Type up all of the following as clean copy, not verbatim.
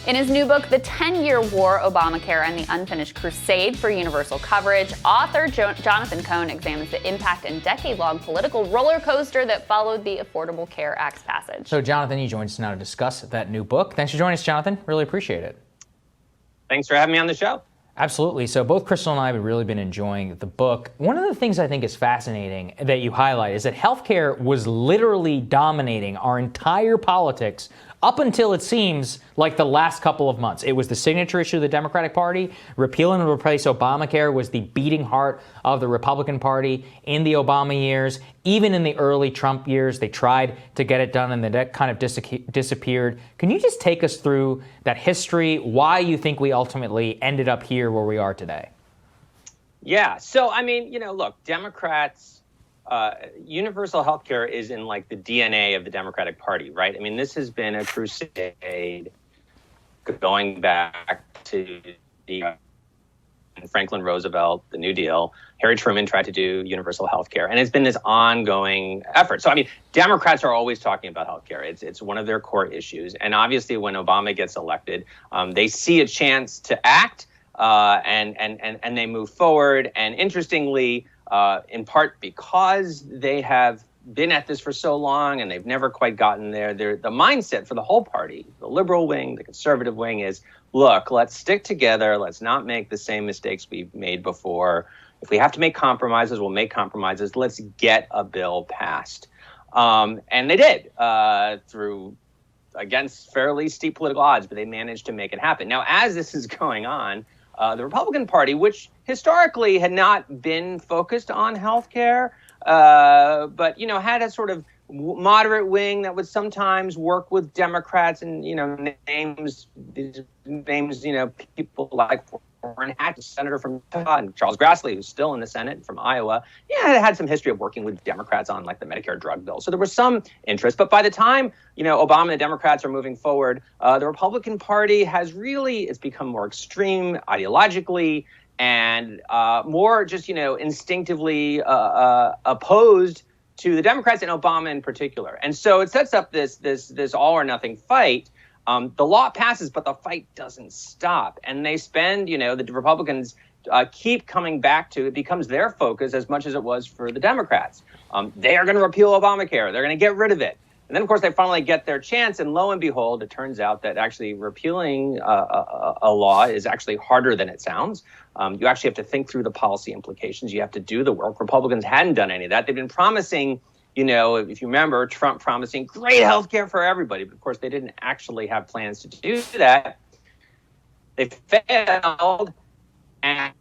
In his new book, The 10-Year War, Obamacare and the Unfinished Crusade for Universal Coverage, author Jonathan Cohn examines the impact and decade-long political roller coaster that followed the Affordable Care Act's passage. So, Jonathan, you joined us now to discuss that new book. Thanks for joining us, Jonathan. Really appreciate it. Thanks for having me on the show. Absolutely. So both Crystal and I have really been enjoying the book. One of the things I think is fascinating that you highlight is that healthcare was literally dominating our entire politics up until it seems like the last couple of months. It was the signature issue of the Democratic Party. Repeal and replace Obamacare was the beating heart of the Republican Party in the Obama years. Even in the early Trump years, they tried to get it done and then that kind of disappeared. Can you just take us through that history, why you think we ultimately ended up here where we are today? Yeah. So, I mean, look, Democrats, universal health care is in like the DNA of the Democratic Party, right? I mean, this has been a crusade going back to Franklin Roosevelt, the New Deal. Harry Truman tried to do universal health care, and it's been this ongoing effort. So, I mean, Democrats are always talking about health care. It's one of their core issues. And obviously, when Obama gets elected, they see a chance to act and they move forward. And interestingly, in part because they have been at this for so long and they've never quite gotten there, the mindset for the whole party, the liberal wing, the conservative wing, is, look, let's stick together. Let's not make the same mistakes we've made before. If we have to make compromises, we'll make compromises. Let's get a bill passed. And they did through against fairly steep political odds, but they managed to make it happen. Now, as this is going on, the Republican Party, which historically had not been focused on health care, but, had a sort of moderate wing that would sometimes work with Democrats and, names people like Warren Hatch, senator from Utah, and Charles Grassley, who's still in the Senate from Iowa, had some history of working with Democrats on like the Medicare drug bill. So there was some interest. But by the time, Obama and the Democrats are moving forward, the Republican Party it's become more extreme ideologically and more just, instinctively opposed to the Democrats and Obama in particular. And so it sets up this all or nothing fight. The law passes, but the fight doesn't stop. And they spend, the Republicans keep coming back to, it becomes their focus as much as it was for the Democrats. They are going to repeal Obamacare. They're going to get rid of it. And then, of course, they finally get their chance. And lo and behold, it turns out that actually repealing a law is actually harder than it sounds. You actually have to think through the policy implications. You have to do the work. Republicans hadn't done any of that. They've been promising, if you remember, Trump promising great health care for everybody. But of course, they didn't actually have plans to do that. They failed and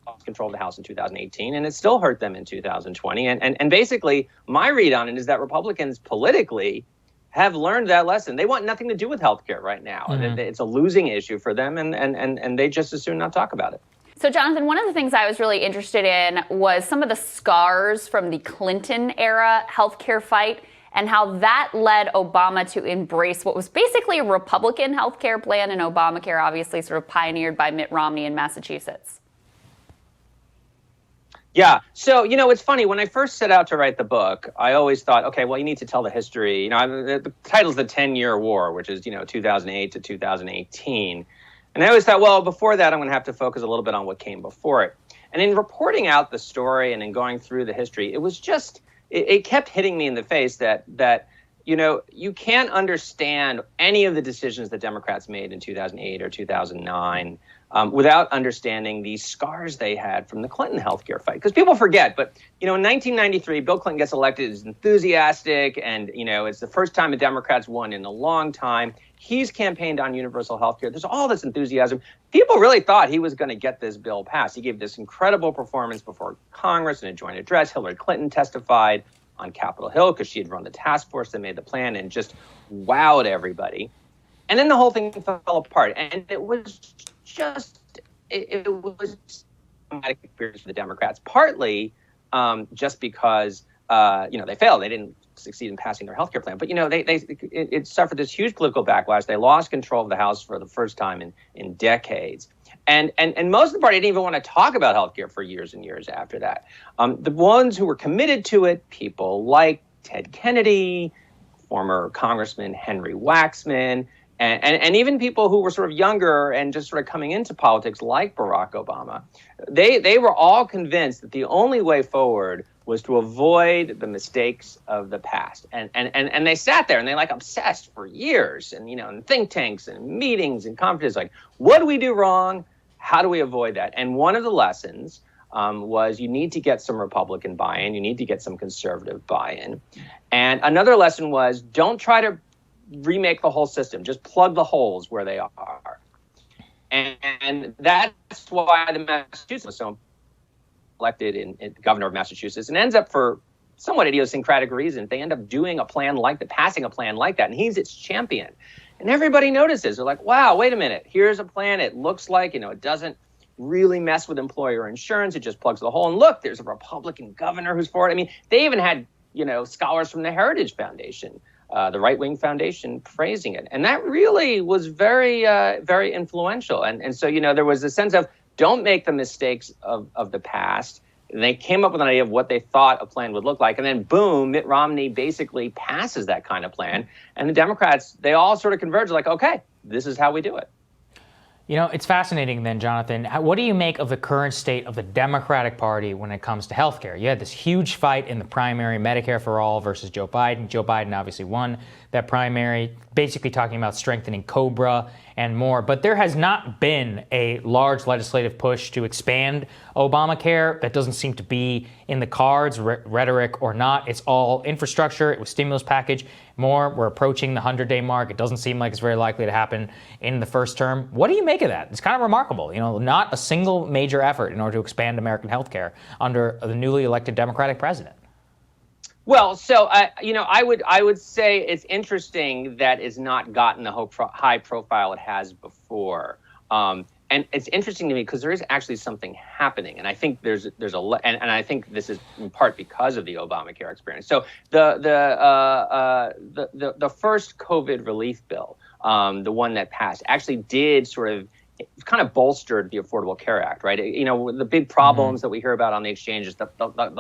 lost control of the House in 2018, and it still hurt them in 2020. And basically, my read on it is that Republicans politically have learned that lesson. They want nothing to do with health care right now. Mm-hmm. It's a losing issue for them, and they just as soon not talk about it. So, Jonathan, one of the things I was really interested in was some of the scars from the Clinton-era healthcare fight and how that led Obama to embrace what was basically a Republican healthcare plan, and Obamacare obviously sort of pioneered by Mitt Romney in Massachusetts. Yeah. So, it's funny. When I first set out to write the book, I always thought, okay, well, you need to tell the history. The title's The 10-Year War, which is, 2008 to 2018. And I always thought, well, before that, I'm going to have to focus a little bit on what came before it. And in reporting out the story and in going through the history, it was just, it kept hitting me in the face that you can't understand any of the decisions that Democrats made in 2008 or 2009 without understanding the scars they had from the Clinton healthcare fight. Because people forget, but, in 1993, Bill Clinton gets elected, is enthusiastic, and, it's the first time a Democrat's won in a long time. He's campaigned on universal health care. There's all this enthusiasm. People really thought he was going to get this bill passed. He gave this incredible performance before Congress in a joint address. Hillary Clinton testified on Capitol Hill because she had run the task force that made the plan and just wowed everybody. And then the whole thing fell apart. And it was just, it was a traumatic experience for the Democrats, partly just because, they failed. They didn't succeed in passing their healthcare plan. But, it suffered this huge political backlash. They lost control of the House for the first time in decades. And most of the party didn't even want to talk about healthcare for years and years after that. The ones who were committed to it, people like Ted Kennedy, former Congressman Henry Waxman, And even people who were sort of younger and just sort of coming into politics, like Barack Obama, they were all convinced that the only way forward was to avoid the mistakes of the past. And they sat there and they like obsessed for years, and in think tanks and meetings and conferences, like, what do we do wrong? How do we avoid that? And one of the lessons was you need to get some Republican buy-in, you need to get some conservative buy-in. And another lesson was don't try to remake the whole system, just plug the holes where they are. And that's why the Massachusetts was so elected in governor of Massachusetts, and ends up, for somewhat idiosyncratic reasons, they end up doing a plan like that, passing a plan like that, and he's its champion. And everybody notices. They're like, wow, wait a minute, here's a plan. It looks like, it doesn't really mess with employer insurance. It just plugs the hole. And look, there's a Republican governor who's for it. I mean, they even had, scholars from the Heritage Foundation, the right-wing foundation, praising it. And that really was very, very influential. And so, there was a sense of don't make the mistakes of the past. And they came up with an idea of what they thought a plan would look like. And then, boom, Mitt Romney basically passes that kind of plan. And the Democrats, they all sort of converge, like, okay, this is how we do it. It's fascinating then, Jonathan. What do you make of the current state of the Democratic Party when it comes to healthcare? You had this huge fight in the primary, Medicare for All versus Joe Biden. Joe Biden obviously won that primary, basically talking about strengthening COBRA and more. But there has not been a large legislative push to expand Obamacare. That doesn't seem to be in the cards, rhetoric or not. It's all infrastructure. It was stimulus package. More, we're approaching the 100-day mark. It doesn't seem like it's very likely to happen in the first term. What do you make of that? It's kind of remarkable. Not a single major effort in order to expand American healthcare under the newly elected Democratic president. Well, so I would say it's interesting that it's not gotten the high profile it has before, and it's interesting to me because there is actually something happening, and I think and I think this is in part because of the Obamacare experience. So the first COVID relief bill, the one that passed, actually did sort of kind of bolstered the Affordable Care Act, right? The big problems that we hear about on the exchanges, the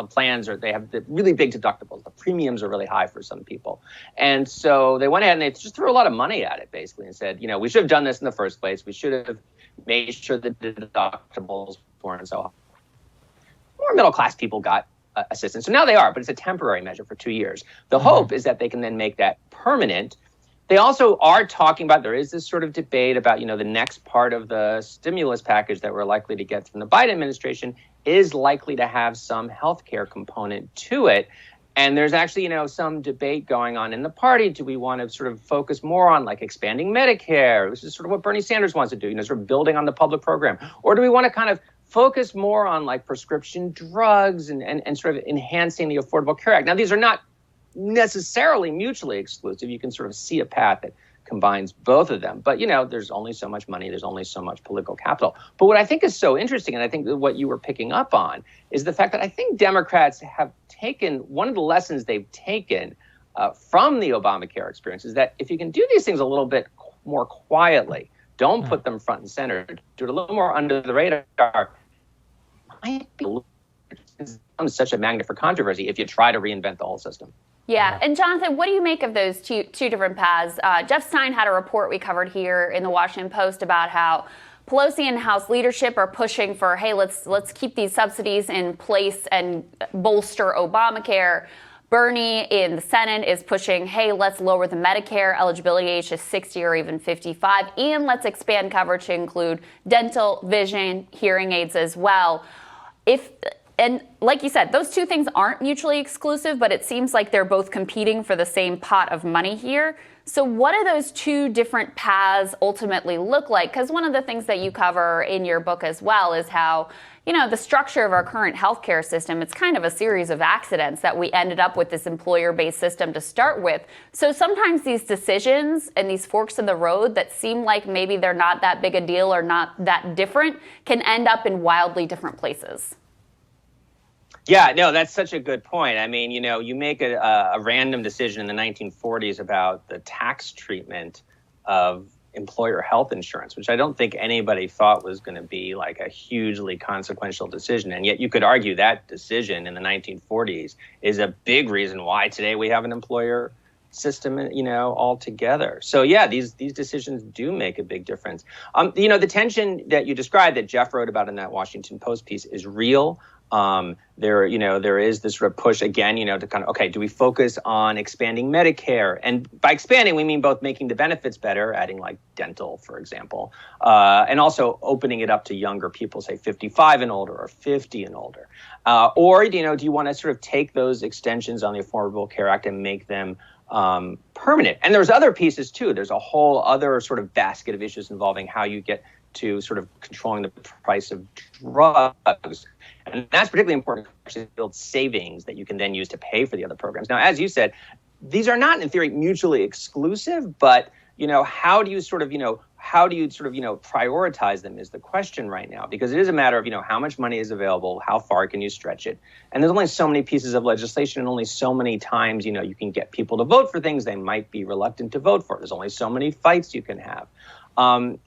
plans they have the really big deductibles. The premiums are really high for some people. And so they went ahead and they just threw a lot of money at it, basically, and said, we should have done this in the first place. We should have made sure that the deductibles weren't so high. More middle-class people got assistance. So now they are, but it's a temporary measure for 2 years. The hope is that they can then make that permanent. They also are talking about, there is this sort of debate about, the next part of the stimulus package that we're likely to get from the Biden administration is likely to have some healthcare component to it. And there's actually, some debate going on in the party. Do we want to sort of focus more on like expanding Medicare? This is sort of what Bernie Sanders wants to do, sort of building on the public program. Or do we want to kind of focus more on like prescription drugs and sort of enhancing the Affordable Care Act? Now, these are not necessarily mutually exclusive. You can sort of see a path that combines both of them. But, there's only so much money. There's only so much political capital. But what I think is so interesting, and I think what you were picking up on, is the fact that I think Democrats have taken one of the lessons they've taken from the Obamacare experience is that if you can do these things a little bit more quietly, don't put them front and center, do it a little more under the radar, might be such a magnet for controversy if you try to reinvent the whole system. Yeah. And Jonathan, what do you make of those two different paths? Jeff Stein had a report we covered here in the Washington Post about how Pelosi and House leadership are pushing for, hey, let's keep these subsidies in place and bolster Obamacare. Bernie in the Senate is pushing, hey, let's lower the Medicare eligibility age to 60 or even 55, and let's expand coverage to include dental, vision, hearing aids as well. And like you said, those two things aren't mutually exclusive, but it seems like they're both competing for the same pot of money here. So what do those two different paths ultimately look like? Because one of the things that you cover in your book as well is how, the structure of our current healthcare system, it's kind of a series of accidents that we ended up with this employer-based system to start with. So sometimes these decisions and these forks in the road that seem like maybe they're not that big a deal or not that different can end up in wildly different places. Yeah, no, that's such a good point. I mean, you make a random decision in the 1940s about the tax treatment of employer health insurance, which I don't think anybody thought was going to be like a hugely consequential decision. And yet you could argue that decision in the 1940s is a big reason why today we have an employer system, altogether. So yeah, these decisions do make a big difference. The tension that you described that Jeff wrote about in that Washington Post piece is real. There is this sort of push again, to kind of, okay, do we focus on expanding Medicare? And by expanding, we mean both making the benefits better, adding like dental, for example, and also opening it up to younger people, say 55 and older or 50 and older. Or, do you want to sort of take those extensions on the Affordable Care Act and make them permanent? And there's other pieces too. There's a whole other sort of basket of issues involving how you get to sort of controlling the price of drugs. And that's particularly important to actually build savings that you can then use to pay for the other programs. Now, as you said, these are not in theory mutually exclusive, but how do you prioritize them is the question right now, because it is a matter of, how much money is available, how far can you stretch it? And there's only so many pieces of legislation and only so many times, you can get people to vote for things they might be reluctant to vote for. There's only so many fights you can have. And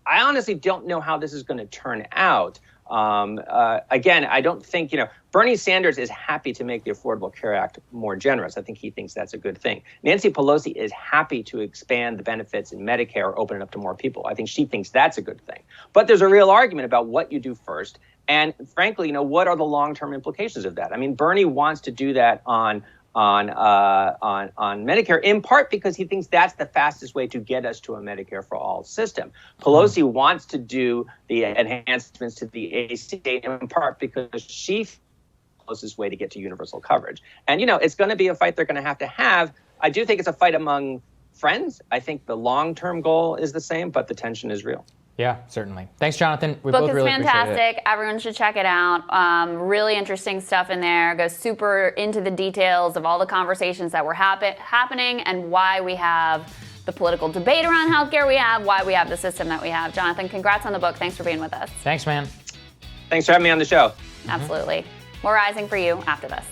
I honestly don't know how this is going to turn out. Again, I don't think, Bernie Sanders is happy to make the Affordable Care Act more generous. I think he thinks that's a good thing. Nancy Pelosi is happy to expand the benefits in Medicare, open it up to more people. I think she thinks that's a good thing. But there's a real argument about what you do first. And frankly, what are the long-term implications of that? I mean, Bernie wants to do that on Medicare, in part because he thinks that's the fastest way to get us to a Medicare for all system. Pelosi wants to do the enhancements to the ACA in part because she thinks the closest way to get to universal coverage. And, it's going to be a fight they're going to have. I do think it's a fight among friends. I think the long-term goal is the same, but the tension is real. Yeah, certainly. Thanks, Jonathan. We book both is really fantastic. appreciate it. Everyone should check it out. Really interesting stuff in there. Goes super into the details of all the conversations that were happening and why we have the political debate around healthcare we have, why we have the system that we have. Jonathan, congrats on the book. Thanks for being with us. Thanks, man. Thanks for having me on the show. Absolutely. More Rising for you after this.